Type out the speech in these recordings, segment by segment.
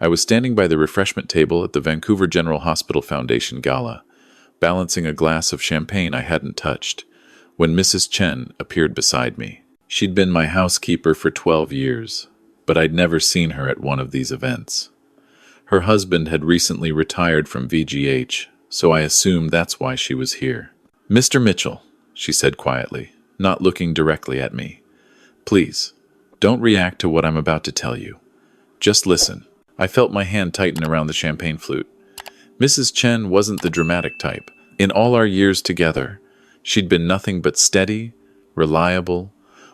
I was standing by the refreshment table at the Vancouver General Hospital Foundation Gala, balancing a glass of champagne I hadn't touched, when Mrs. Chen appeared beside me. She'd been my housekeeper for 12 years, but I'd never seen her at one of these events. Her husband had recently retired from VGH, so I assumed that's why she was here. "Mr. Mitchell," she said quietly, not looking directly at me, "please, don't react to what I'm about to tell you. Just listen." I felt my hand tighten around the champagne flute. Mrs. Chen wasn't the dramatic type. In all our years together, she'd been nothing but steady, reliable,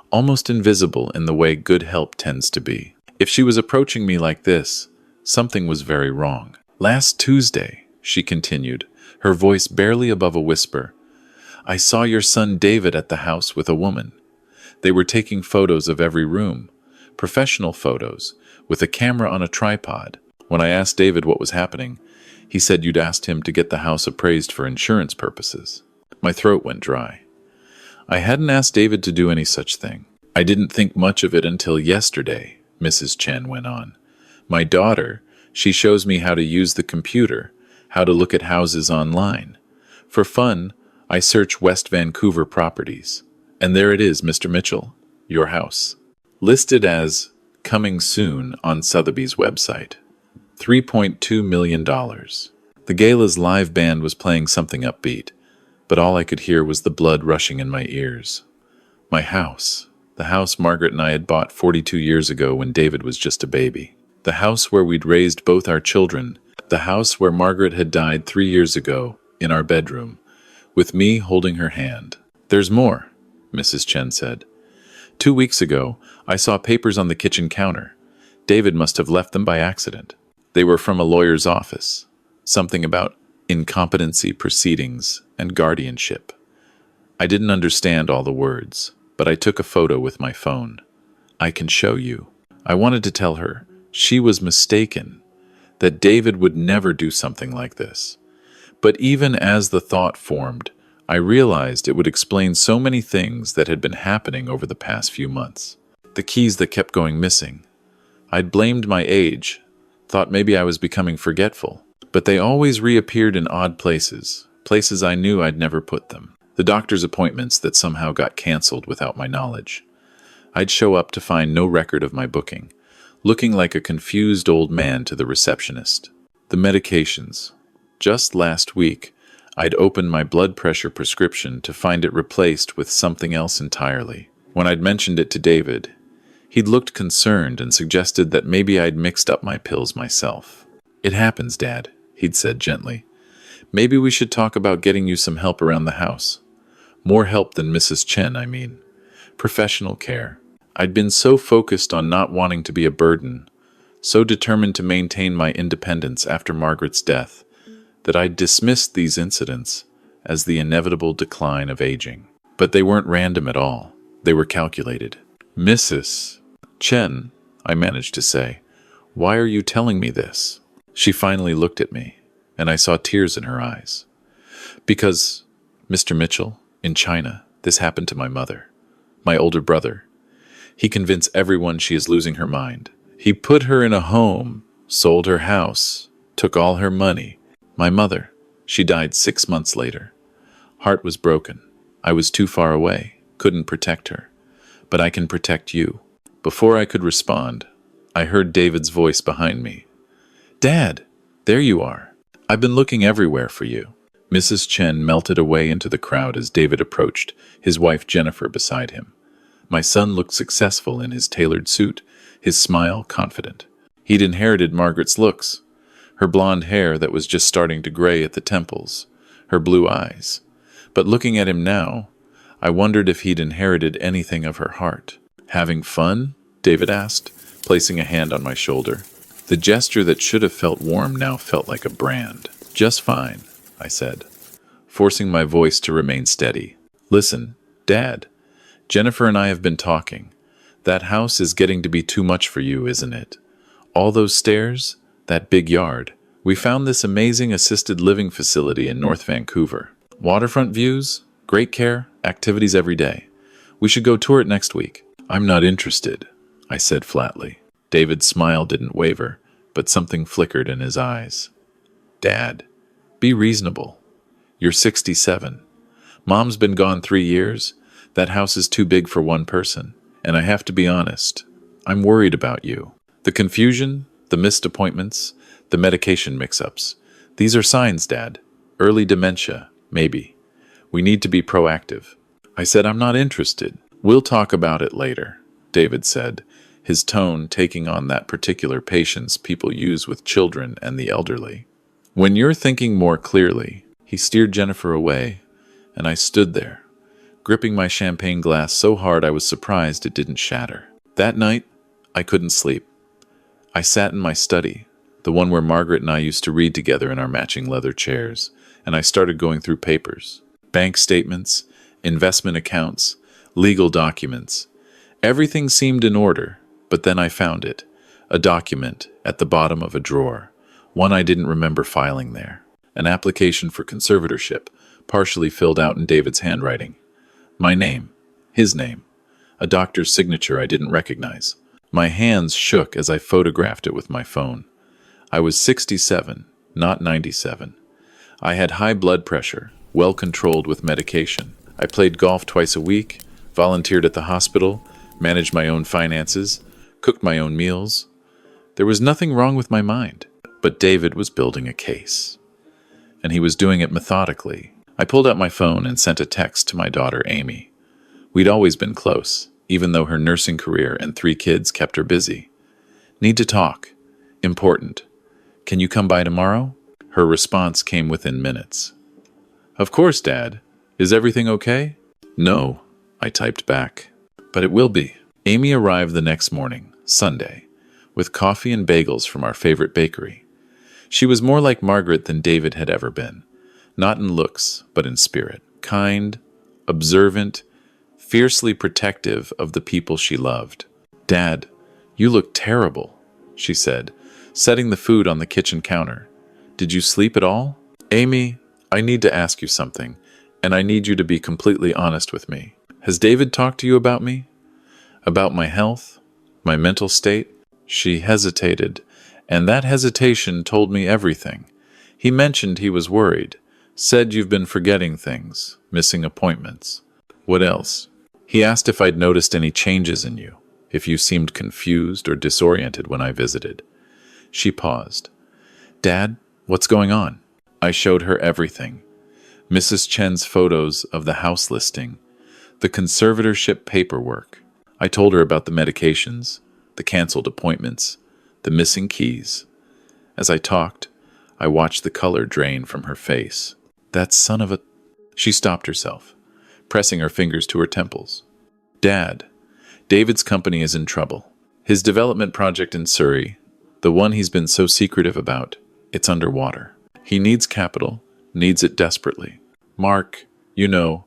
almost invisible in the way good help tends to be. If she was approaching me like this, something was very wrong. "Last Tuesday," she continued, her voice barely above a whisper, "I saw your son David at the house with a woman. They were taking photos of every room, professional photos, with a camera on a tripod. When I asked David what was happening, he said you'd asked him to get the house appraised for insurance purposes." My throat went dry. I hadn't asked David to do any such thing. "I didn't think much of it until yesterday," Mrs. Chen went on. "My daughter, she shows me how to use the computer, how to look at houses online. For fun, I search West Vancouver properties. And there it is, Mr. Mitchell, your house. Listed as coming soon on Sotheby's website. $3.2 million. The gala's live band was playing something upbeat, but all I could hear was the blood rushing in my ears. My house. The house Margaret and I had bought 42 years ago when David was just a baby. The house where we'd raised both our children. The house where Margaret had died 3 years ago, in our bedroom, with me holding her hand. "There's more," Mrs. Chen said. "2 weeks ago, I saw papers on the kitchen counter. David must have left them by accident. They were from a lawyer's office. Something about incompetency proceedings and guardianship. I didn't understand all the words, but I took a photo with my phone. I can show you." I wanted to tell her she was mistaken, that David would never do something like this. But even as the thought formed, I realized it would explain so many things that had been happening over the past few months. The keys that kept going missing. I'd blamed my age, thought maybe I was becoming forgetful, but they always reappeared in odd places, places I knew I'd never put them. The doctor's appointments that somehow got canceled without my knowledge. I'd show up to find no record of my booking, looking like a confused old man to the receptionist. The medications. Just last week, I'd opened my blood pressure prescription to find it replaced with something else entirely. When I'd mentioned it to David, he'd looked concerned and suggested that maybe I'd mixed up my pills myself. "It happens, Dad," he'd said gently. "Maybe we should talk about getting you some help around the house. More help than Mrs. Chen, I mean. Professional care." I'd been so focused on not wanting to be a burden, so determined to maintain my independence after Margaret's death, that I'd dismissed these incidents as the inevitable decline of aging. But they weren't random at all. They were calculated. "Mrs. Chen," I managed to say, "why are you telling me this?" She finally looked at me, and I saw tears in her eyes. "Because, Mr. Mitchell, in China, this happened to my mother, my older brother. He convinced everyone she is losing her mind. He put her in a home, sold her house, took all her money. My mother, she died 6 months later. Heart was broken. I was too far away, couldn't protect her. But I can protect you." Before I could respond, I heard David's voice behind me. "Dad, there you are. I've been looking everywhere for you." Mrs. Chen melted away into the crowd as David approached, his wife Jennifer beside him. My son looked successful in his tailored suit, his smile confident. He'd inherited Margaret's looks, her blonde hair that was just starting to gray at the temples, her blue eyes. But looking at him now, I wondered if he'd inherited anything of her heart. "Having fun?" David asked, placing a hand on my shoulder. The gesture that should have felt warm now felt like a brand. "Just fine," I said, forcing my voice to remain steady. "Listen, Dad, Jennifer and I have been talking. That house is getting to be too much for you, isn't it? All those stairs, that big yard. We found this amazing assisted living facility in North Vancouver. Waterfront views, great care, activities every day. We should go tour it next week." "I'm not interested," I said flatly. David's smile didn't waver, but something flickered in his eyes. Dad, be reasonable. You're 67. Mom's been gone 3 years. That house is too big for one person. And I have to be honest, I'm worried about you. The confusion, the missed appointments, the medication mix-ups. These are signs, Dad. Early dementia, maybe. We need to be proactive. I said I'm not interested. We'll talk about it later, David said, his tone taking on that particular patience people use with children and the elderly. When you're thinking more clearly, he steered Jennifer away, and I stood there, gripping my champagne glass so hard I was surprised it didn't shatter. That night, I couldn't sleep. I sat in my study, the one where Margaret and I used to read together in our matching leather chairs, and I started going through papers, bank statements, investment accounts, legal documents. Everything seemed in order, but then I found it, a document at the bottom of a drawer, one I didn't remember filing there, an application for conservatorship, partially filled out in David's handwriting. My name, his name, a doctor's signature I didn't recognize. My hands shook as I photographed it with my phone. I was 67, not 97. I had high blood pressure, well controlled with medication. I played golf twice a week, volunteered at the hospital, managed my own finances, cooked my own meals. There was nothing wrong with my mind, but David was building a case. And he was doing it methodically. I pulled out my phone and sent a text to my daughter, Amy. We'd always been close, even though her nursing career and 3 kids kept her busy. Need to talk. Important. Can you come by tomorrow? Her response came within minutes. Of course, Dad. Is everything okay? No, I typed back. But it will be. Amy arrived the next morning, Sunday, with coffee and bagels from our favorite bakery. She was more like Margaret than David had ever been. Not in looks, but in spirit. Kind, observant, fiercely protective of the people she loved. Dad, you look terrible, she said, setting the food on the kitchen counter. Did you sleep at all? Amy, I need to ask you something, and I need you to be completely honest with me. Has David talked to you about me? About my health? My mental state? She hesitated, and that hesitation told me everything. He mentioned he was worried, said you've been forgetting things, missing appointments. What else? He asked if I'd noticed any changes in you, if you seemed confused or disoriented when I visited. She paused. Dad, what's going on? I showed her everything. Mrs. Chen's photos of the house listing, the conservatorship paperwork. I told her about the medications, the canceled appointments, the missing keys. As I talked, I watched the color drain from her face. That son of a... She stopped herself, pressing her fingers to her temples. Dad, David's company is in trouble. His development project in Surrey, the one he's been so secretive about, it's underwater. He needs capital, needs it desperately. Mark, you know,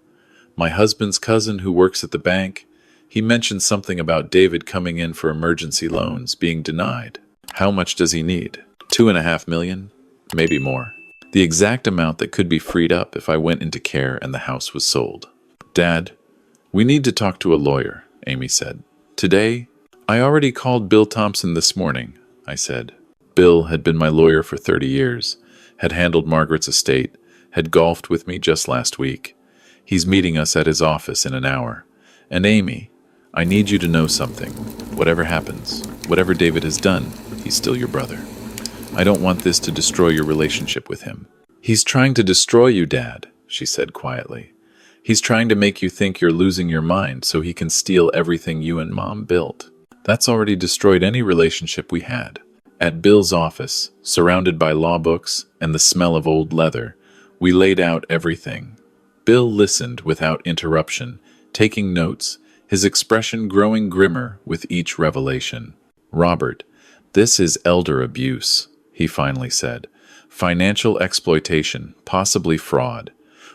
my husband's cousin who works at the bank, he mentioned something about David coming in for emergency loans being denied. How much does he need? $2.5 million? Maybe more. The exact amount that could be freed up if I went into care and the house was sold. Dad, we need to talk to a lawyer, Amy said. Today? I already called Bill Thompson this morning, I said. Bill had been my lawyer for 30 years, had handled Margaret's estate, had golfed with me just last week. He's meeting us at his office in an hour. And Amy, I need you to know something. Whatever happens, whatever David has done, he's still your brother. I don't want this to destroy your relationship with him. He's trying to destroy you, Dad, she said quietly. He's trying to make you think you're losing your mind so he can steal everything you and Mom built. That's already destroyed any relationship we had. At Bill's office, surrounded by law books and the smell of old leather, we laid out everything. Bill listened without interruption, taking notes, his expression growing grimmer with each revelation. Robert, this is elder abuse, he finally said. Financial exploitation, possibly fraud.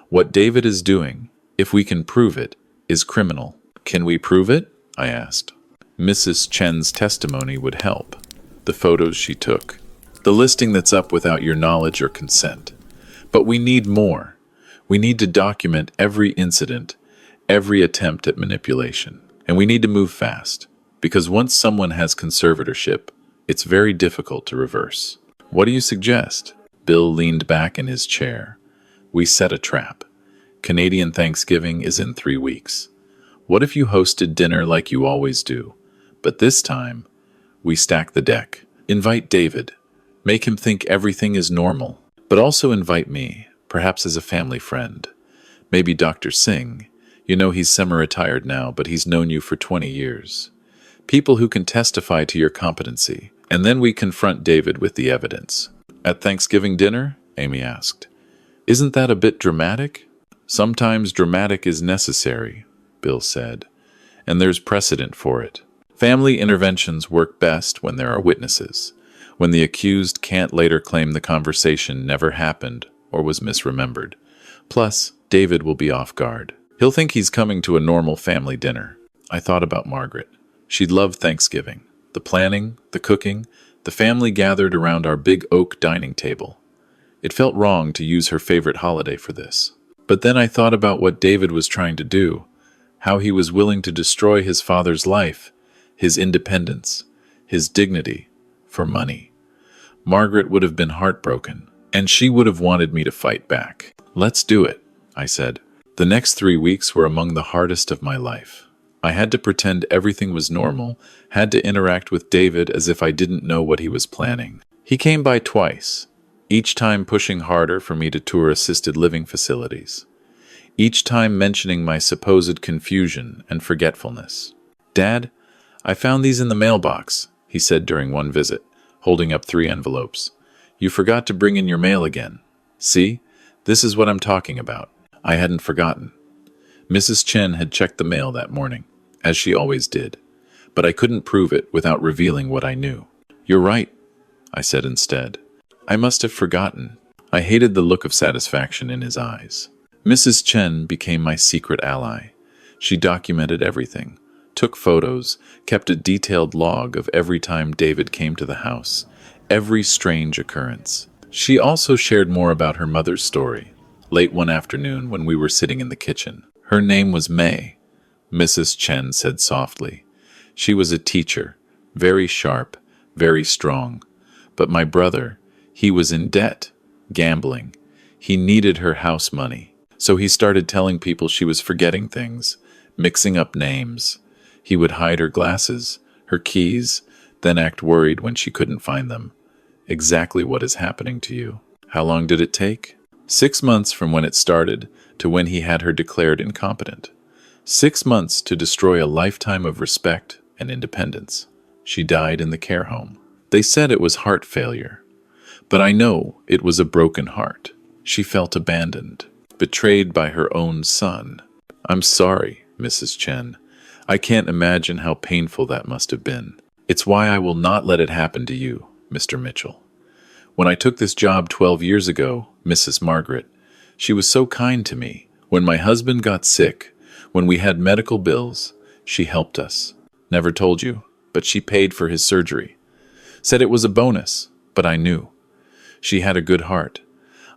What David is doing, if we can prove it, is criminal. Can we prove it? I asked. Mrs. Chen's testimony would help. The photos she took. The listing that's up without your knowledge or consent. But we need more. We need to document every incident, every attempt at manipulation. And we need to move fast. Because once someone has conservatorship, It's very difficult to reverse. What do you suggest? Bill leaned back in his chair. We set a trap. Canadian Thanksgiving is in 3 weeks. What if you hosted dinner like you always do? But this time, we stack the deck. Invite David. Make him think everything is normal. But also invite me, perhaps as a family friend. Maybe Dr. Singh. You know he's semi-retired now, but he's known you for 20 years. People who can testify to your competency. And then we confront David with the evidence. At Thanksgiving dinner? Amy asked. Isn't that a bit dramatic? Sometimes dramatic is necessary, Bill said, and there's precedent for it. Family interventions work best when there are witnesses, when the accused can't later claim the conversation never happened or was misremembered. Plus, David will be off guard. He'll think he's coming to a normal family dinner. I thought about Margaret. She'd love Thanksgiving. The planning, the cooking, the family gathered around our big oak dining table. It felt wrong to use her favorite holiday for this. But then I thought about what David was trying to do, how he was willing to destroy his father's life, his independence, his dignity, for money. Margaret would have been heartbroken, and she would have wanted me to fight back. Let's do it, I said. The next 3 weeks were among the hardest of my life. I had to pretend everything was normal, had to interact with David as if I didn't know what he was planning. He came by twice, each time pushing harder for me to tour assisted living facilities, each time mentioning my supposed confusion and forgetfulness. Dad, I found these in the mailbox, he said during one visit, holding up 3 envelopes. You forgot to bring in your mail again. See, this is what I'm talking about. I hadn't forgotten. Mrs. Chen had checked the mail that morning, as she always did, but I couldn't prove it without revealing what I knew. You're right, I said instead. I must have forgotten. I hated the look of satisfaction in his eyes. Mrs. Chen became my secret ally. She documented everything, took photos, kept a detailed log of every time David came to the house, every strange occurrence. She also shared more about her mother's story, late one afternoon when we were sitting in the kitchen. Her name was May, Mrs. Chen said softly. She was a teacher, very sharp, very strong. But my brother, he was in debt, gambling. He needed her house money. So he started telling people she was forgetting things, mixing up names. He would hide her glasses, her keys, then act worried when she couldn't find them. Exactly what is happening to you. How long did it take? 6 months from when it started to when he had her declared incompetent. 6 months to destroy a lifetime of respect and independence. She died in the care home. They said it was heart failure. But I know it was a broken heart. She felt abandoned, betrayed by her own son. I'm sorry, Mrs. Chen. I can't imagine how painful that must have been. It's why I will not let it happen to you, Mr. Mitchell. When I took this job 12 years ago, Mrs. Margaret, she was so kind to me. When my husband got sick, when we had medical bills, she helped us. Never told you, but she paid for his surgery. Said it was a bonus, but I knew. She had a good heart.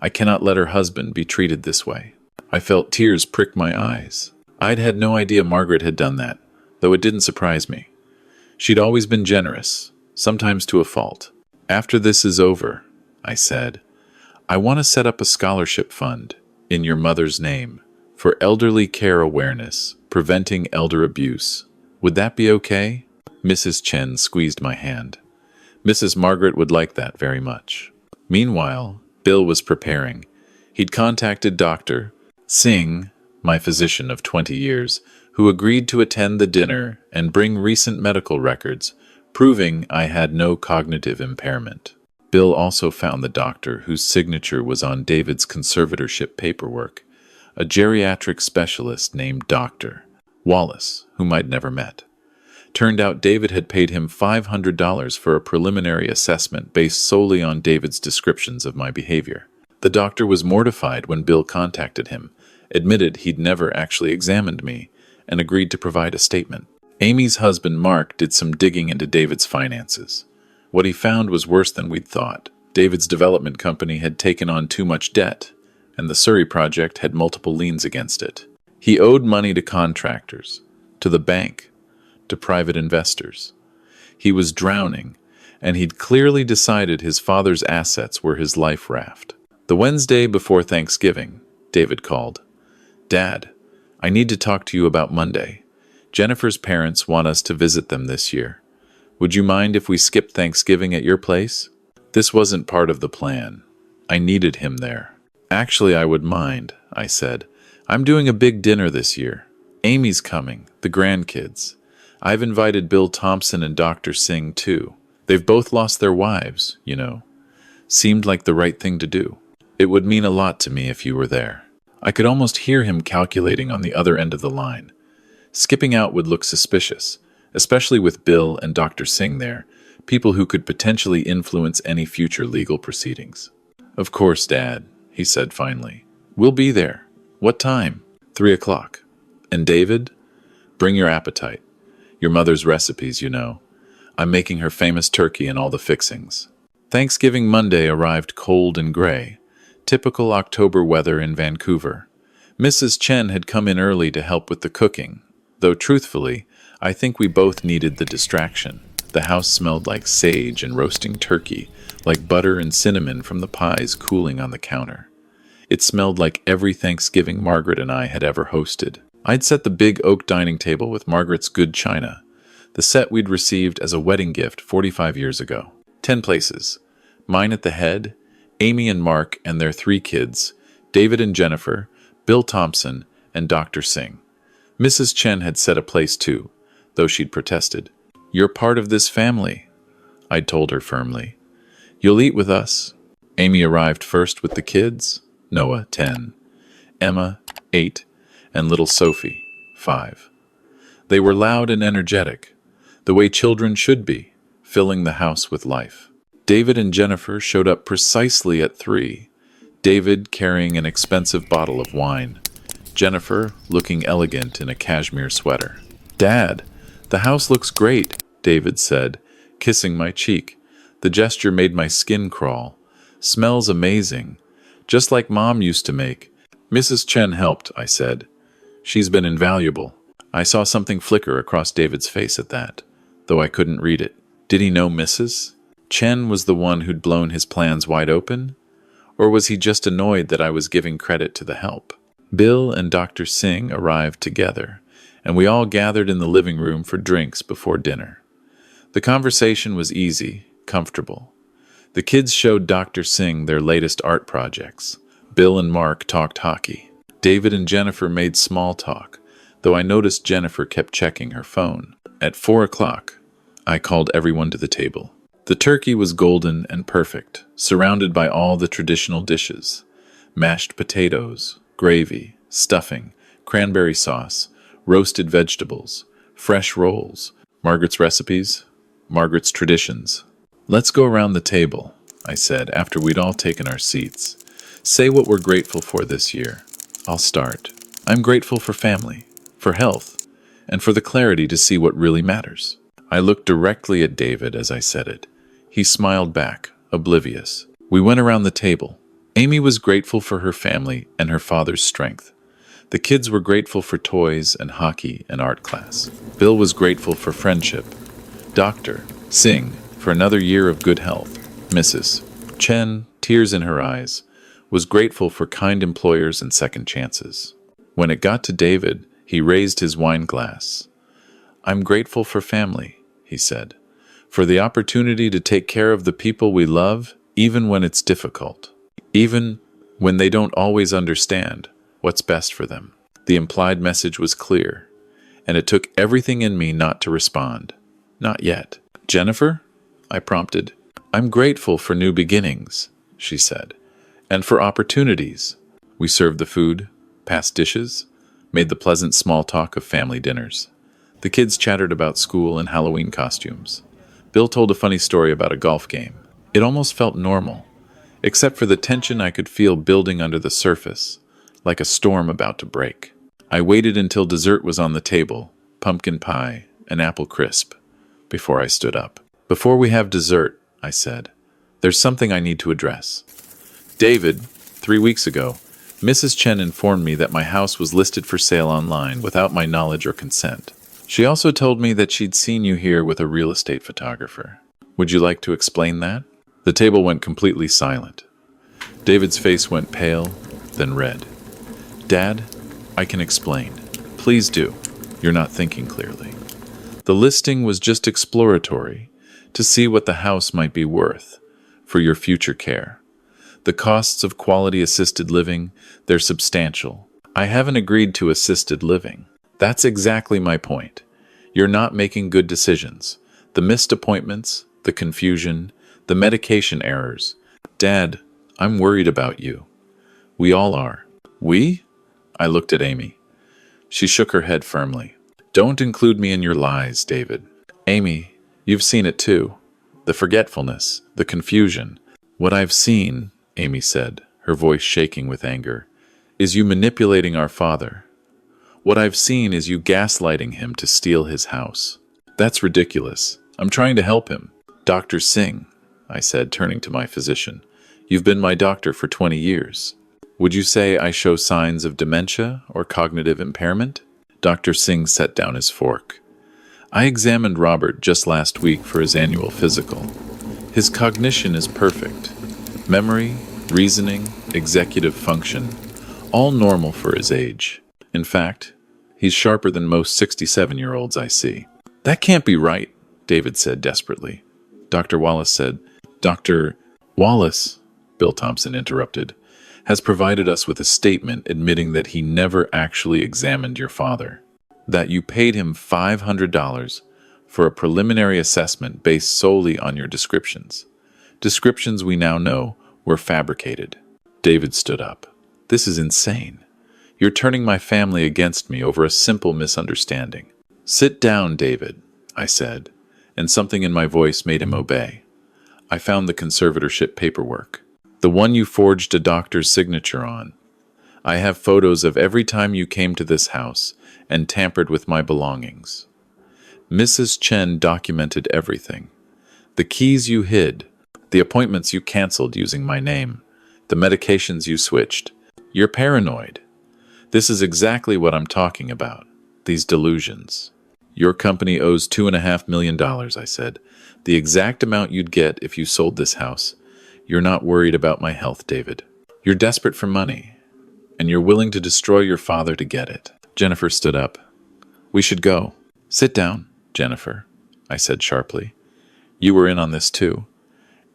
I cannot let her husband be treated this way. I felt tears prick my eyes. I'd had no idea Margaret had done that, though it didn't surprise me. She'd always been generous, sometimes to a fault. After this is over, I said, I want to set up a scholarship fund in your mother's name for elderly care awareness, preventing elder abuse. Would that be okay? Mrs. Chen squeezed my hand. Mrs. Margaret would like that very much. Meanwhile, Bill was preparing. He'd contacted Dr. Singh, my physician of 20 years, who agreed to attend the dinner and bring recent medical records, proving I had no cognitive impairment. Bill also found the doctor whose signature was on David's conservatorship paperwork, a geriatric specialist named Dr. Wallace, whom I'd never met. Turned out David had paid him $500 for a preliminary assessment based solely on David's descriptions of my behavior. The doctor was mortified when Bill contacted him, admitted he'd never actually examined me, and agreed to provide a statement. Amy's husband, Mark, did some digging into David's finances. What he found was worse than we'd thought. David's development company had taken on too much debt, and the Surrey project had multiple liens against it. He owed money to contractors, to the bank, to private investors. He was drowning, and he'd clearly decided his father's assets were his life raft. The Wednesday before Thanksgiving, David called. "Dad, I need to talk to you about Monday. Jennifer's parents want us to visit them this year. Would you mind if we skipped Thanksgiving at your place?" This wasn't part of the plan. I needed him there. "Actually, I would mind," I said. "I'm doing a big dinner this year. Amy's coming, the grandkids. I've invited Bill Thompson and Dr. Singh too. They've both lost their wives, you know. Seemed like the right thing to do. It would mean a lot to me if you were there." I could almost hear him calculating on the other end of the line. Skipping out would look suspicious, especially with Bill and Dr. Singh there, people who could potentially influence any future legal proceedings. "Of course, Dad," he said finally. "We'll be there. What time?" 3 o'clock. "And David? Bring your appetite. Your mother's recipes, you know. I'm making her famous turkey and all the fixings." Thanksgiving Monday arrived cold and gray. Typical October weather in Vancouver. Mrs. Chen had come in early to help with the cooking, though truthfully, I think we both needed the distraction. The house smelled like sage and roasting turkey, like butter and cinnamon from the pies cooling on the counter. It smelled like every Thanksgiving Margaret and I had ever hosted. I'd set the big oak dining table with Margaret's good china, the set we'd received as a wedding gift 45 years ago. 10 places. Mine at the head, Amy and Mark and their 3 kids, David and Jennifer, Bill Thompson, and Dr. Singh. Mrs. Chen had set a place too, though she'd protested. "You're part of this family," I'd told her firmly. "You'll eat with us." Amy arrived first with the kids, Noah, 10, Emma, 8, and little Sophie, 5. They were loud and energetic, the way children should be, filling the house with life. David and Jennifer showed up precisely at 3, David carrying an expensive bottle of wine, Jennifer looking elegant in a cashmere sweater. "Dad, the house looks great," David said, kissing my cheek. The gesture made my skin crawl. "Smells amazing, just like Mom used to make." "Mrs. Chen helped," I said. "She's been invaluable." I saw something flicker across David's face at that, though I couldn't read it. Did he know Mrs. Chen was the one who'd blown his plans wide open? Or was he just annoyed that I was giving credit to the help? Bill and Dr. Singh arrived together, and we all gathered in the living room for drinks before dinner. The conversation was easy, comfortable. The kids showed Dr. Singh their latest art projects. Bill and Mark talked hockey. David and Jennifer made small talk, though I noticed Jennifer kept checking her phone. At 4 o'clock, I called everyone to the table. The turkey was golden and perfect, surrounded by all the traditional dishes. Mashed potatoes, gravy, stuffing, cranberry sauce, roasted vegetables, fresh rolls, Margaret's recipes, Margaret's traditions. "Let's go around the table," I said after we'd all taken our seats. "Say what we're grateful for this year." I'll start. "I'm grateful for family, for health, and for the clarity to see what really matters." I looked directly at David as I said it. He smiled back, oblivious. We went around the table. Amy was grateful for her family and her father's strength. The kids were grateful for toys and hockey and art class. Bill was grateful for friendship. Dr. Singh for another year of good health. Mrs. Chen, tears in her eyes, was grateful for kind employers and second chances. When it got to David, he raised his wine glass. "I'm grateful for family," he said, "for the opportunity to take care of the people we love, even when it's difficult, even when they don't always understand what's best for them." The implied message was clear, and it took everything in me not to respond. "Not yet." "Jennifer?" I prompted. "I'm grateful for new beginnings," she said, "and for opportunities." We served the food, passed dishes, made the pleasant small talk of family dinners. The kids chattered about school and Halloween costumes. Bill told a funny story about a golf game. It almost felt normal, except for the tension I could feel building under the surface, like a storm about to break. I waited until dessert was on the table, pumpkin pie, and apple crisp, before I stood up. "Before we have dessert," I said, "there's something I need to address. David, 3 weeks ago, Mrs. Chen informed me that my house was listed for sale online without my knowledge or consent. She also told me that she'd seen you here with a real estate photographer. Would you like to explain that? The table went completely silent. David's face went pale, then red. Dad, I can explain. Please do. You're not thinking clearly. The listing was just exploratory, to see what the house might be worth for your future care. The costs of quality assisted living, they're substantial. I haven't agreed to assisted living. That's exactly my point. You're not making good decisions. The missed appointments, the confusion, the medication errors. Dad, I'm worried about you. We all are. We? I looked at Amy. She shook her head firmly. Don't include me in your lies, David. Amy, you've seen it too. The forgetfulness, the confusion. What I've seen, Amy said, her voice shaking with anger, is you manipulating our father. What I've seen is you gaslighting him to steal his house. That's ridiculous. I'm trying to help him. Dr. Singh, I said, turning to my physician. You've been my doctor for 20 years. Would you say I show signs of dementia or cognitive impairment? Dr. Singh set down his fork. I examined Robert just last week for his annual physical. His cognition is perfect. Memory, reasoning, executive function, all normal for his age. In fact, he's sharper than most 67-year-olds I see. That can't be right, David said desperately. Dr. Wallace said, Dr. Wallace, Bill Thompson interrupted, has provided us with a statement admitting that he never actually examined your father, that you paid him $500 for a preliminary assessment based solely on your descriptions. Descriptions we now know were fabricated. David stood up. This is insane. You're turning my family against me over a simple misunderstanding. Sit down, David, I said, and something in my voice made him obey. I found the conservatorship paperwork. The one you forged a doctor's signature on. I have photos of every time you came to this house and tampered with my belongings. Mrs. Chen documented everything. The keys you hid, the appointments you canceled using my name, the medications you switched. You're paranoid. This is exactly what I'm talking about, these delusions. Your company owes $2.5 million, I said, the exact amount you'd get if you sold this house. You're not worried about my health, David. You're desperate for money, and you're willing to destroy your father to get it. Jennifer stood up. We should go. Sit down, Jennifer, I said sharply. You were in on this too.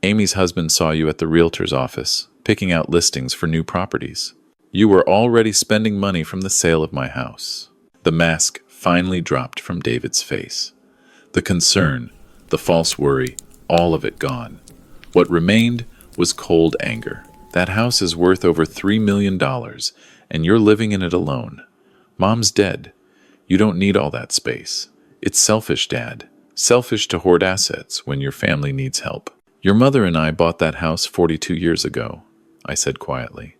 Amy's husband saw you at the Realtor's office, picking out listings for new properties. You were already spending money from the sale of my house. The mask finally dropped from David's face. The concern, the false worry, all of it gone. What remained was cold anger. That house is worth over $3 million, and you're living in it alone. Mom's dead. You don't need all that space. It's selfish, Dad. Selfish to hoard assets when your family needs help. Your mother and I bought that house 42 years ago, I said quietly.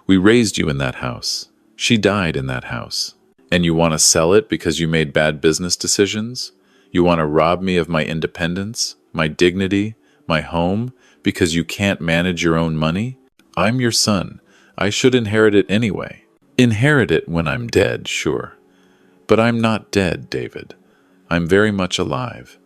We raised you in that house. She died in that house. And you want to sell it because you made bad business decisions? You want to rob me of my independence, my dignity, my home, because you can't manage your own money? I'm your son. I should inherit it anyway. Inherit it when I'm dead, sure. But I'm not dead, David. I'm very much alive.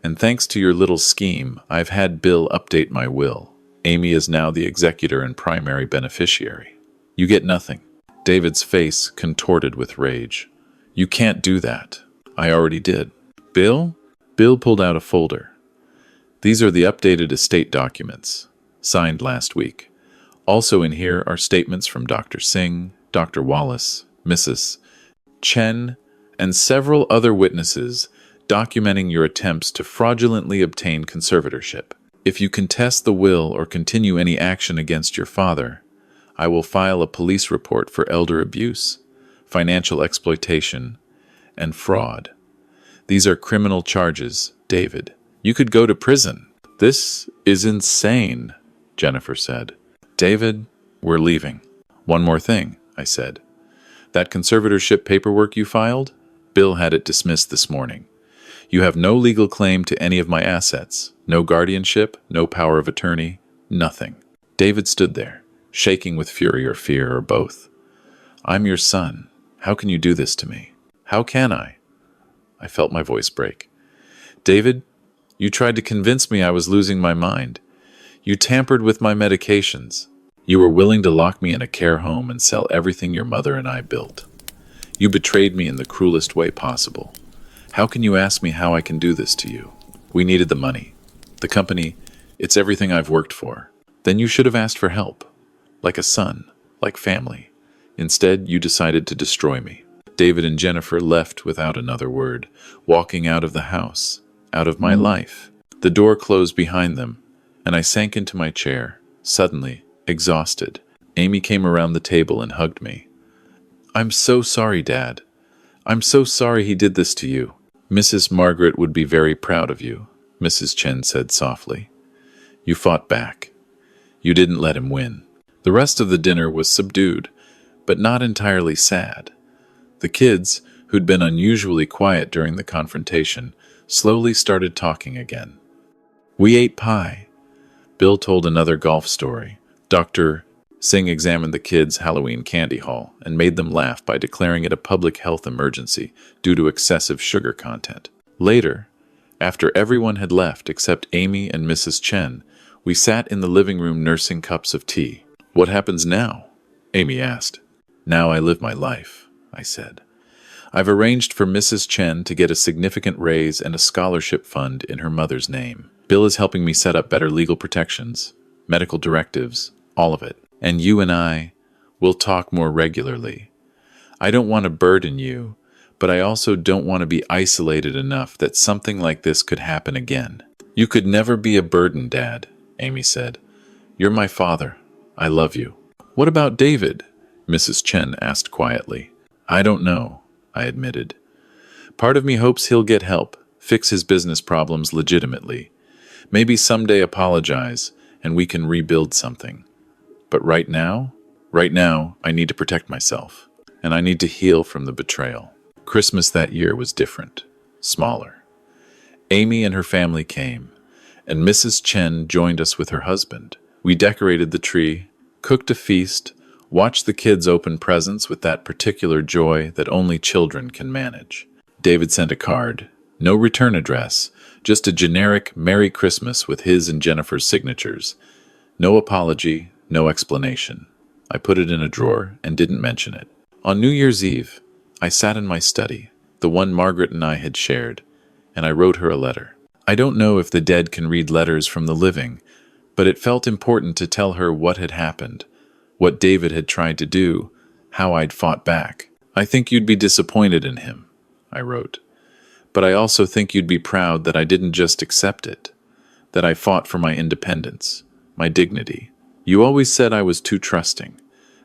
And thanks to your little scheme, I've had Bill update my will. Amy is now the executor and primary beneficiary. You get nothing. David's face contorted with rage. You can't do that. I already did. Bill? Bill pulled out a folder. These are the updated estate documents, signed last week. Also in here are statements from Dr. Singh, Dr. Wallace, Mrs. Chen, and several other witnesses documenting your attempts to fraudulently obtain conservatorship. If you contest the will or continue any action against your father, I will file a police report for elder abuse, financial exploitation, and fraud. These are criminal charges, David. You could go to prison. This is insane, Jennifer said. David, we're leaving. One more thing, I said. That conservatorship paperwork you filed? Bill had it dismissed this morning. You have no legal claim to any of my assets. No guardianship, no power of attorney, nothing. David stood there, shaking with fury or fear or both. I'm your son. How can you do this to me? How can I? I felt my voice break. David, You tried to convince me I was losing my mind. You tampered with my medications. You were willing to lock me in a care home and sell everything your mother and I built. You betrayed me in the cruelest way possible. How can you ask me how I can do this to you? We needed the money. The company, it's everything I've worked for. Then you should have asked for help. Like a son, like family. Instead, you decided to destroy me. David and Jennifer left without another word, walking out of the house, out of my life. The door closed behind them, and I sank into my chair, suddenly, exhausted. Amy came around the table and hugged me. I'm so sorry, Dad. I'm so sorry he did this to you. Mrs. Margaret would be very proud of you, Mrs. Chen said softly. You fought back. You didn't let him win. The rest of the dinner was subdued, but not entirely sad. The kids, who'd been unusually quiet during the confrontation, slowly started talking again. We ate pie. Bill told another golf story. Dr. Singh examined the kids' Halloween candy haul and made them laugh by declaring it a public health emergency due to excessive sugar content. Later, after everyone had left except Amy and Mrs. Chen, we sat in the living room nursing cups of tea. What happens now? Amy asked. Now I live my life, I said. I've arranged for Mrs. Chen to get a significant raise and a scholarship fund in her mother's name. Bill is helping me set up better legal protections, medical directives, all of it. And you and I will talk more regularly. I don't want to burden you, but I also don't want to be isolated enough that something like this could happen again. You could never be a burden, Dad, Amy said. You're my father. I love you. What about David? Mrs. Chen asked quietly. I don't know, I admitted. Part of me hopes he'll get help, fix his business problems legitimately. Maybe someday apologize, and we can rebuild something. But right now, I need to protect myself, and I need to heal from the betrayal. Christmas that year was different, smaller. Amy and her family came, and Mrs. Chen joined us with her husband. We decorated the tree, cooked a feast, watched the kids open presents with that particular joy that only children can manage. David sent a card, no return address, just a generic Merry Christmas with his and Jennifer's signatures. No apology, no explanation. I put it in a drawer and didn't mention it. On New Year's Eve, I sat in my study, the one Margaret and I had shared, and I wrote her a letter. I don't know if the dead can read letters from the living, but it felt important to tell her what had happened, what David had tried to do, how I'd fought back. I think you'd be disappointed in him, I wrote. But I also think you'd be proud that I didn't just accept it, that I fought for my independence, my dignity. You always said I was too trusting,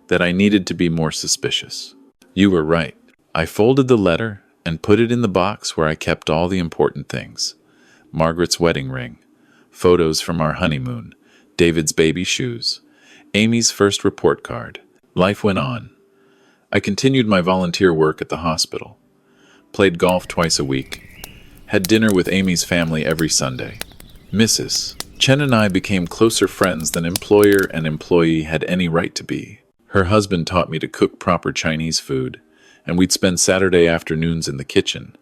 that I needed to be more suspicious. You were right. I folded the letter and put it in the box where I kept all the important things. Margaret's wedding ring, photos from our honeymoon, David's baby shoes, Amy's first report card. Life went on. I continued my volunteer work at the hospital, played golf twice a week, had dinner with Amy's family every Sunday. Mrs. Chen and I became closer friends than employer and employee had any right to be. Her husband taught me to cook proper Chinese food, and we'd spend Saturday afternoons in the kitchen,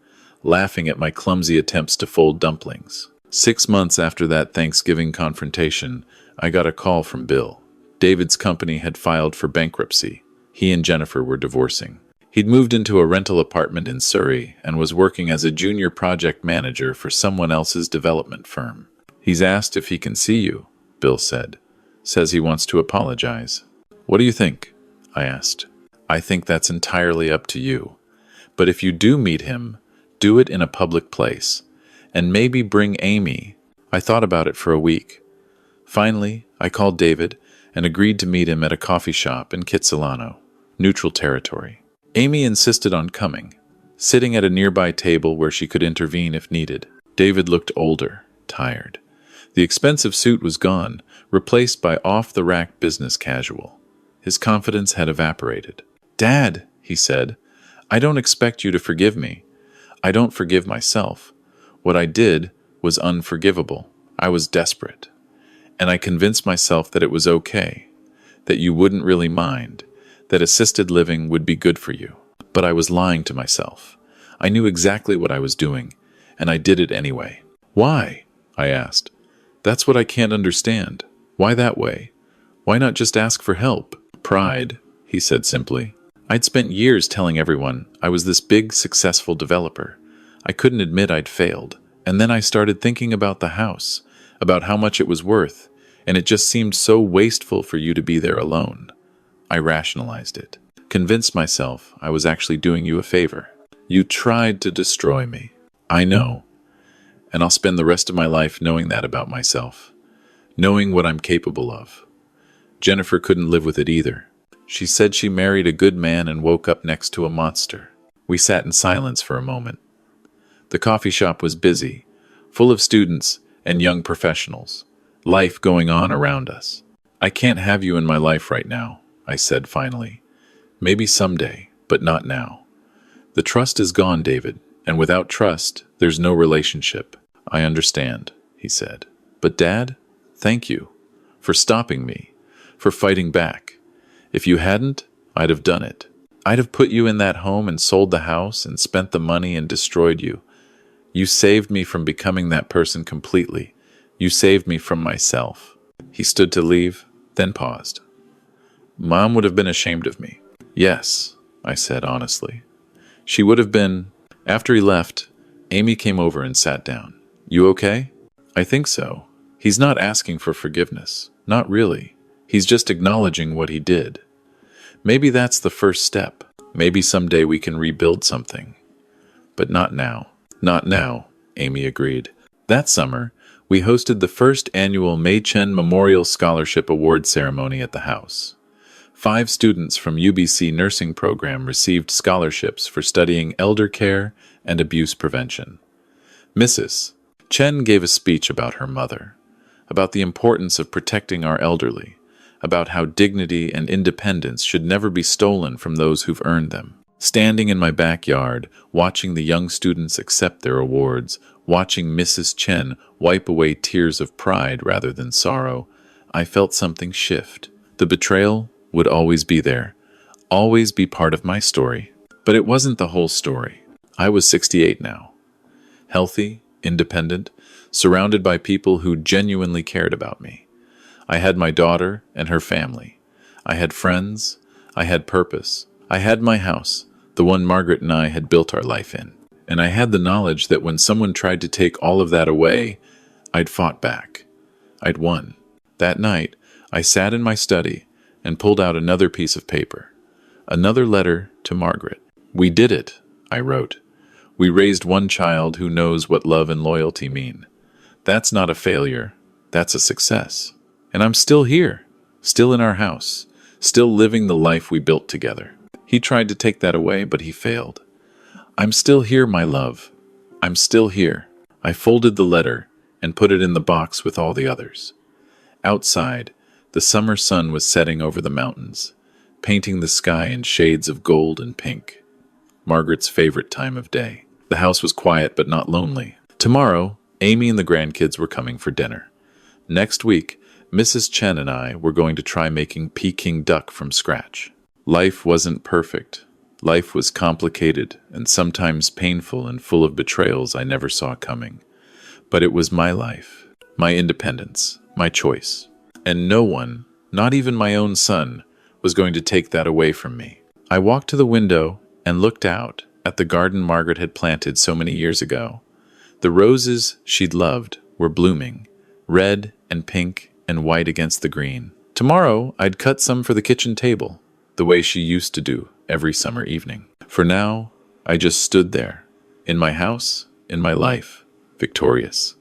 laughing at my clumsy attempts to fold dumplings. 6 months after that Thanksgiving confrontation, I got a call from Bill. David's company had filed for bankruptcy. He and Jennifer were divorcing. He'd moved into a rental apartment in Surrey and was working as a junior project manager for someone else's development firm. He's asked if he can see you, Bill said. Says he wants to apologize. What do you think? I asked. I think that's entirely up to you. But if you do meet him, do it in a public place. And maybe bring Amy. I thought about it for a week. Finally, I called David and agreed to meet him at a coffee shop in Kitsilano, neutral territory. Amy insisted on coming, sitting at a nearby table where she could intervene if needed. David looked older, tired. The expensive suit was gone, replaced by off-the-rack business casual. His confidence had evaporated. Dad, he said, I don't expect you to forgive me. I don't forgive myself. What I did was unforgivable. I was desperate. And I convinced myself that it was okay, that you wouldn't really mind, that assisted living would be good for you. But I was lying to myself. I knew exactly what I was doing, and I did it anyway. Why? I asked. That's what I can't understand. Why that way? Why not just ask for help? Pride, he said simply. I'd spent years telling everyone I was this big, successful developer. I couldn't admit I'd failed. And then I started thinking about the house, about how much it was worth, and it just seemed so wasteful for you to be there alone. I rationalized it, convinced myself I was actually doing you a favor. You tried to destroy me. I know. And I'll spend the rest of my life knowing that about myself, knowing what I'm capable of. Jennifer couldn't live with it either. She said she married a good man and woke up next to a monster. We sat in silence for a moment. The coffee shop was busy, full of students and young professionals, life going on around us. I can't have you in my life right now, I said finally. Maybe someday, but not now. The trust is gone, David, and without trust, there's no relationship. I understand, he said. But Dad, thank you for stopping me, for fighting back. If you hadn't, I'd have done it. I'd have put you in that home and sold the house and spent the money and destroyed you. You saved me from becoming that person completely. You saved me from myself. He stood to leave, then paused. Mom would have been ashamed of me. Yes, I said honestly. She would have been. After he left, Amy came over and sat down. You okay? I think so. He's not asking for forgiveness. Not really. He's just acknowledging what he did. Maybe that's the first step. Maybe someday we can rebuild something. But not now. Not now, Amy agreed. That summer, we hosted the first annual Mei Chen Memorial Scholarship Award ceremony at the house. 5 students from UBC nursing program received scholarships for studying elder care and abuse prevention. Mrs. Chen gave a speech about her mother, about the importance of protecting our elderly, about how dignity and independence should never be stolen from those who've earned them. Standing in my backyard, watching the young students accept their awards, watching Mrs. Chen wipe away tears of pride rather than sorrow, I felt something shift. The betrayal would always be there, always be part of my story. But it wasn't the whole story. I was 68 now, healthy, independent, surrounded by people who genuinely cared about me. I had my daughter and her family. I had friends. I had purpose. I had my house, the one Margaret and I had built our life in. And I had the knowledge that when someone tried to take all of that away, I'd fought back. I'd won. That night, I sat in my study and pulled out another piece of paper. Another letter to Margaret. We did it, I wrote. We raised one child who knows what love and loyalty mean. That's not a failure. That's a success. And I'm still here, still in our house, still living the life we built together. He tried to take that away, but he failed. I'm still here, my love. I'm still here. I folded the letter and put it in the box with all the others. Outside, the summer sun was setting over the mountains, painting the sky in shades of gold and pink. Margaret's favorite time of day. The house was quiet but not lonely. Tomorrow, Amy and the grandkids were coming for dinner. Next week, Mrs. Chen and I were going to try making Peking duck from scratch. Life wasn't perfect. Life was complicated and sometimes painful and full of betrayals I never saw coming. But it was my life, my independence, my choice. And no one, not even my own son, was going to take that away from me. I walked to the window and looked out at the garden Margaret had planted so many years ago. The roses she'd loved were blooming, red and pink and white against the green. Tomorrow, I'd cut some for the kitchen table, the way she used to do every summer evening. For now, I just stood there, in my house, in my life, victorious.